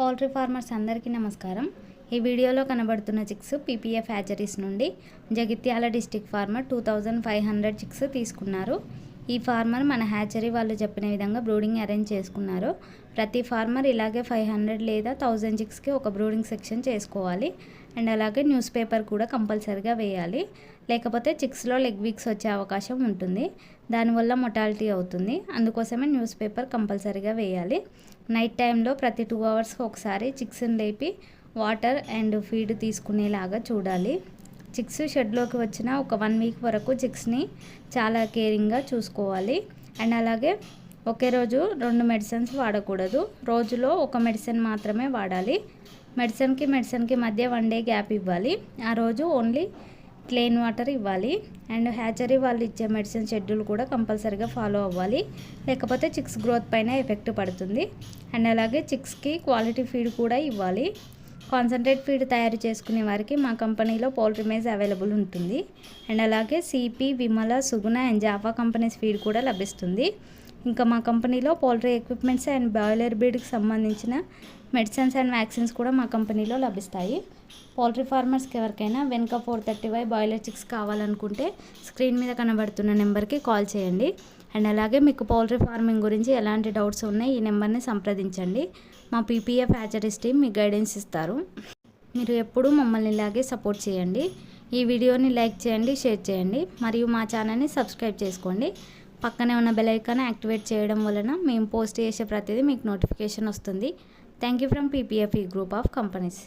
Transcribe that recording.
Poultry farmers అందరికీ నమస్కారం. ఈ వీడియోలో కనబడుతున్న చిక్స్ పీపీఎఫ్ హ్యాచరీస్ నుండి జగిత్యాల డిస్టిక్ ఫార్మర్ 2500 చిక్స్ తీసుకున్నారు. ఈ ఫార్మర్ మన హ్యాచరీ వాళ్ళు చెప్పిన విధంగా బ్రూడింగ్ అరేంజ్ చేసుకున్నారు. ప్రతి ఫార్మర్ ఇలాగే 500 లేదా 1000 చిక్స్కి ఒక బ్రూడింగ్ సెక్షన్ చేసుకోవాలి. అండ్ అలాగే న్యూస్ పేపర్ కూడా కంపల్సరీగా వేయాలి. లేకపోతే చిక్స్లో లెగ్ వీక్స్ వచ్చే అవకాశం ఉంటుంది. దానివల్ల మొటాలిటీ అవుతుంది. అందుకోసమే న్యూస్ పేపర్ కంపల్సరీగా వేయాలి. నైట్ టైంలో ప్రతి 2 అవర్స్కి ఒకసారి చిక్స్ని లేపి వాటర్ అండ్ ఫీడ్ తీసుకునేలాగా చూడాలి. చిక్స్ షెడ్లోకి వచ్చిన ఒక 1 వీక్ వరకు చిక్స్ని చాలా కేరింగ్గా చూసుకోవాలి. అండ్ అలాగే ఒకే రోజు 2 మెడిసిన్స్ వాడకూడదు. రోజులో ఒక మెడిసిన్ మాత్రమే వాడాలి. మెడిసిన్కి మధ్య 1 డే గ్యాప్ ఇవ్వాలి. ఆ రోజు ఓన్లీ ప్లెయిన్ వాటర్ ఇవ్వాలి. అండ్ హ్యాచరీ వాళ్ళు ఇచ్చే మెడిసిన్ షెడ్యూల్ కూడా కంపల్సరీగా ఫాలో అవ్వాలి. లేకపోతే చిక్స్ గ్రోత్ పైన ఎఫెక్ట్ పడుతుంది. అండ్ అలాగే చిక్స్కి క్వాలిటీ ఫీడ్ కూడా ఇవ్వాలి. కాన్సన్ట్రేట్ ఫీడ్ తయారు చేసుకునే వారికి మా కంపెనీలో పౌల్ట్రీ మేజ్ అవైలబుల్ ఉంటుంది. అండ్ అలాగే CP, Vimala, Suguna and Jaffa companies feed కూడా లభిస్తుంది. ఇంకా మా కంపెనీలో పౌల్ట్రీ ఎక్విప్మెంట్స్ అండ్ బాయిలర్ బ్రీడ్కి సంబంధించిన మెడిసిన్స్ అండ్ వ్యాక్సిన్స్ కూడా మా కంపెనీలో లభిస్తాయి. పౌల్ట్రీ ఫార్మర్స్కి ఎవరికైనా వెనుక 435 బాయిలర్ చిక్స్ కావాలనుకుంటే స్క్రీన్ మీద కనబడుతున్న నెంబర్కి కాల్ చేయండి. అండ్ అలాగే మీకు పౌల్ట్రీ ఫార్మింగ్ గురించి ఎలాంటి డౌట్స్ ఉన్నాయి ఈ నెంబర్ని సంప్రదించండి. మా పీపీఎఫ్ హ్యాచరీస్ టీమ్ మీకు గైడెన్స్ ఇస్తారు. మీరు ఎప్పుడూ మమ్మల్ని ఇలాగే సపోర్ట్ చేయండి. ఈ వీడియోని లైక్ చేయండి, షేర్ చేయండి మరియు మా ఛానల్ని సబ్స్క్రైబ్ చేసుకోండి. పక్కనే ఉన్న బెల్ ఐకాన్ యాక్టివేట్ చేయడం వలన మేము పోస్ట్ చేసే ప్రతిదీ మీకు నోటిఫికేషన్ వస్తుంది. Thank you from PPF group of companies.